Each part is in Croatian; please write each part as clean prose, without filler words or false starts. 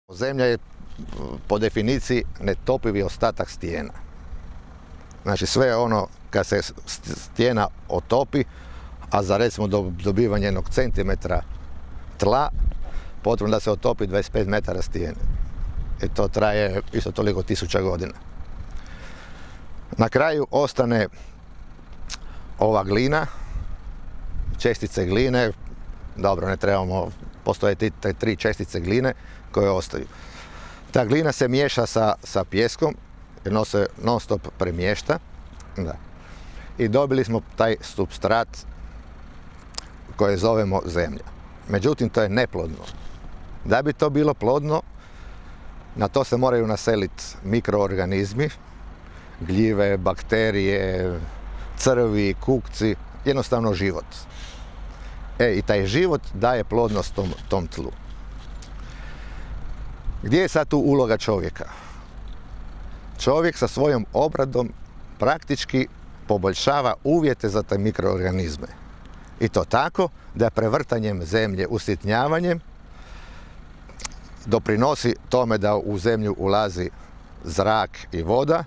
Zemlja je po definiciji netopivi ostatak stijena. Znači sve ono kad se stijena otopi, a za recimo dobivanje 1 centimetra tla, potrebno da se otopi 25 metara stijene. I to traje isto toliko 1000 godina. Na kraju ostane ova glina, čestice gline, dobro ne trebamo, postoje te 3 čestice gline koje ostaju. Ta glina se miješa sa pijeskom, jer on se non stop premješta. Da. I dobili smo taj supstrat koje zovemo zemlja. Međutim, to je neplodno. Da bi to bilo plodno, na to se moraju naseliti mikroorganizmi, gljive, bakterije, crvi, kukci, jednostavno život. I taj život daje plodnost tom tlu. Gdje je sad tu uloga čovjeka? Čovjek sa svojom obradom praktički poboljšava uvjete za te mikroorganizme. I to tako da prevrtanjem zemlje, usitnjavanjem, doprinosi tome da u zemlju ulazi zrak i voda,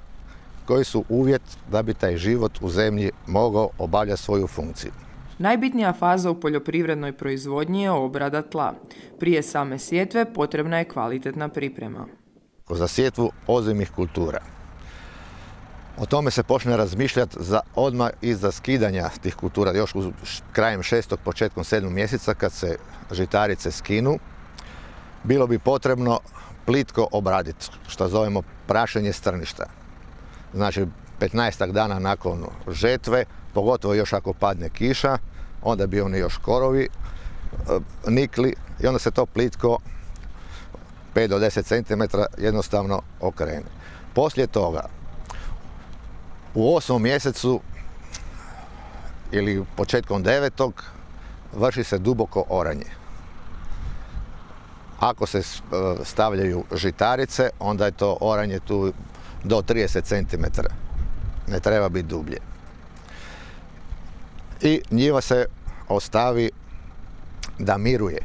koji su uvjet da bi taj život u zemlji mogao obavljati svoju funkciju. Najbitnija faza u poljoprivrednoj proizvodnji je obrada tla. Prije same sjetve potrebna je kvalitetna priprema. Za sjetvu ozimih kultura. O tome se počne razmišljati odmah iza skidanja tih kultura, još krajem 6. početkom 7. mjeseca kad se žitarice skinu. Bilo bi potrebno plitko obraditi, što zovemo prašenje strništa. Znači 15 dana nakon žetve, pogotovo još ako padne kiša, onda bi oni još korovi nikli i onda se to plitko 5 do 10 cm jednostavno okrene. Poslije toga, u 8. mjesecu ili početkom 9. vrši se duboko oranje. Ako se stavljaju žitarice, onda je to oranje tu do 30 cm. Ne treba biti dublje. I njiva se ostavi da miruje.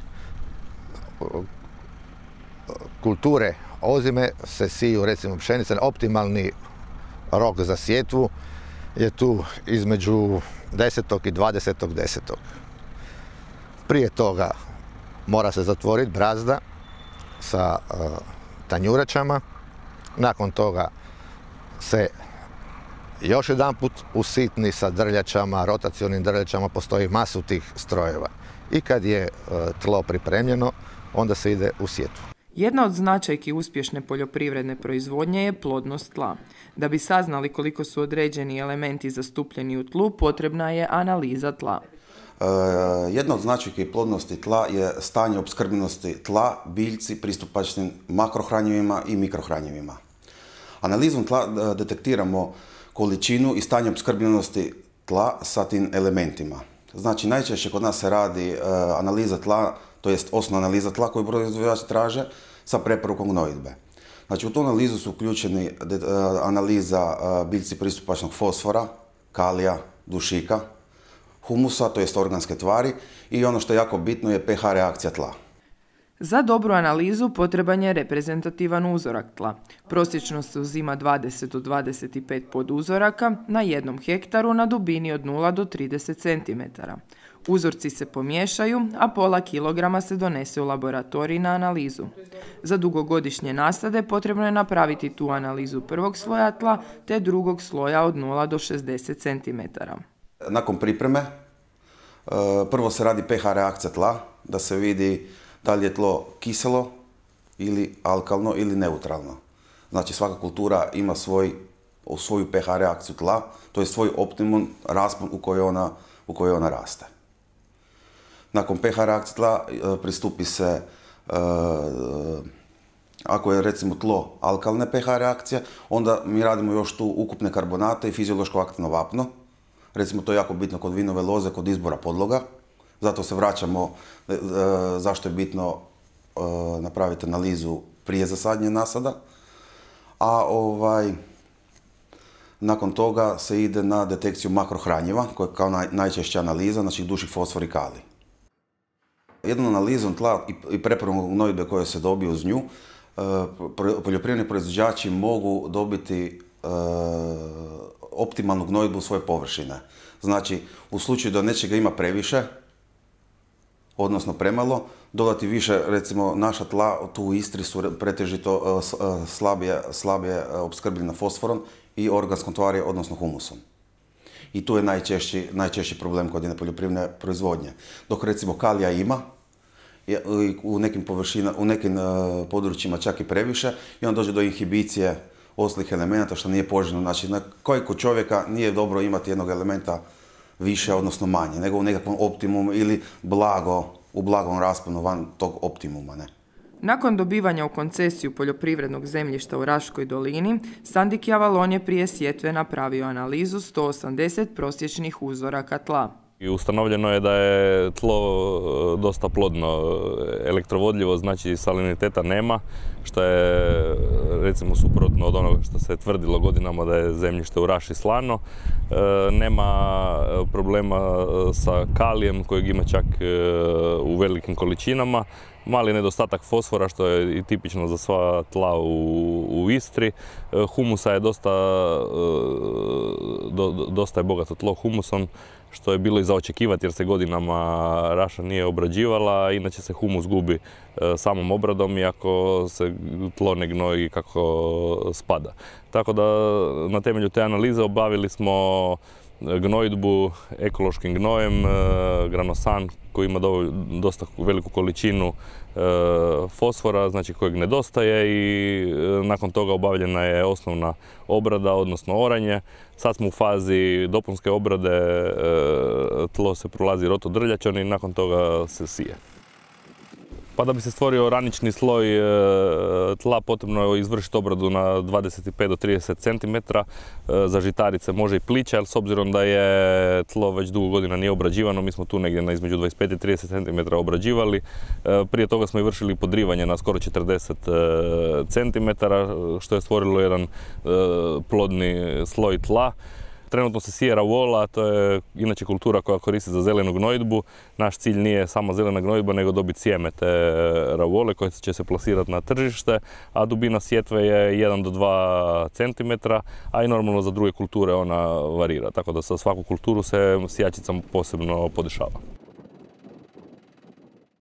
Kulture ozime se siju, recimo pšenica, optimalni rok za sjetvu je tu između 10. i 20.10. Prije toga mora se zatvoriti brazda sa tanjuračama. Nakon toga se još jedanput usitni sa drljačama, rotacionim drljačama, postoji masu tih strojeva. I kad je tlo pripremljeno, onda se ide u sjetvu. Jedna od značajki uspješne poljoprivredne proizvodnje je plodnost tla. Da bi saznali koliko su određeni elementi zastupljeni u tlu, potrebna je analiza tla. Jedna od značajki plodnosti tla je stanje opskrbljenosti tla, biljci, pristupačnim makrohranjivima i mikrohranjivima. Analizom tla detektiramo količinu i stanje opskrbljenosti tla sa tim elementima. Znači, najčešće kod nas se radi analiza tla, to jest osnovna analiza tla koju proizvođači traže sa preporukom gnojidbe. Znači, u tu analizu su uključeni analiza biljci pristupačnog fosfora, kalija, dušika, humusa, to jest organske tvari, i ono što je jako bitno je pH reakcija tla. Za dobru analizu potreban je reprezentativan uzorak tla. Prosječno se uzima 20 do 25 poduzoraka na 1 hektaru na dubini od 0 do 30 cm. Uzorci se pomiješaju, a pola kilograma se donese u laboratorij na analizu. Za dugogodišnje nasade potrebno je napraviti tu analizu prvog sloja tla te drugog sloja od 0 do 60 cm. Nakon pripreme, prvo se radi pH reakcija tla, da se vidi da li je tlo kiselo ili alkalno ili neutralno. Znači, svaka kultura ima svoju pH reakciju tla, to je svoj optimum raspon u kojoj ona raste. Nakon pH reakcije tla pristupi se, ako je recimo tlo alkalne pH reakcije, onda mi radimo još tu ukupne karbonate i fiziološko aktivno vapno. Recimo, to je jako bitno kod vinove loze, kod izbora podloga. Zato se vraćamo zašto je bitno napraviti analizu prije zasadnje nasada. A nakon toga se ide na detekciju makrohranjiva, koja je kao najčešća analiza, znači dušik, fosfor i kalij. Jednom analizom tla i preporukom gnojidbe koje se dobije uz nju, poljoprivredni proizvođači mogu dobiti optimalnu gnojidbu svoje površine. Znači, u slučaju da nečega ima previše, odnosno premalo, dodati više, recimo naša tla tu u Istri su pretežito slabije opskrbljena fosforom i organskom tvari, odnosno humusom. I tu je najčešći problem kod jedne poljoprivredne proizvodnje. Dok recimo kalija ima, u nekim područjima čak i previše, i onda dođe do inhibicije ostalih elemenata, što nije poželjno. Znači, kod čovjeka nije dobro imati jednog elementa više, odnosno manje, nego u nekakvom optimumu ili u blagom rasponu van tog optimuma. Ne? Nakon dobivanja u koncesiju poljoprivrednog zemljišta u Raškoj dolini, Sandik Javalon je prije sjetve napravio analizu 180 prosječnih uzoraka tla. I ustanovljeno je da je tlo dosta plodno, elektrovodljivo, znači saliniteta nema, što je recimo suprotno od onoga što se tvrdilo godinama da je zemljište u Raši slano. Nema problema sa kalijem kojeg ima čak u velikim količinama. Mali nedostatak fosfora, što je i tipično za sva tla u Istri. Humusa je dosta je bogato tlo humusom, što je bilo i za očekivati jer se godinama Raša nije obrađivala, inače se humus gubi samom obradom iako se tlo ne gnoji kako spada. Tako da na temelju te analize obavili smo gnojidbu ekološkim gnojem, granosan koji ima dosta veliku količinu fosfora, znači kojeg nedostaje, i nakon toga obavljena je osnovna obrada, odnosno oranje. Sad smo u fazi dopunske obrade, tlo se prolazi rotodrljačom i nakon toga se sije. Pa da bi se stvorio oranični sloj tla potrebno je izvršiti obradu na 25 do 30 cm. Za žitarice može i plića, ali s obzirom da je tlo već dugo godina nije obrađivano, mi smo tu negdje na između 25 i 30 cm obrađivali. Prije toga smo i vršili podrivanje na skoro 40 cm, što je stvorilo jedan plodni sloj tla. Trenutno se sije ravola, to je inače kultura koja koristi za zelenu gnojidbu. Naš cilj nije samo zelena gnojidba, nego dobiti sjeme te ravole koje će se plasirati na tržište, a dubina sjetve je 1 do 2 cm, a i normalno za druge kulture ona varira. Tako da za svaku kulturu se sijačicom posebno podešava.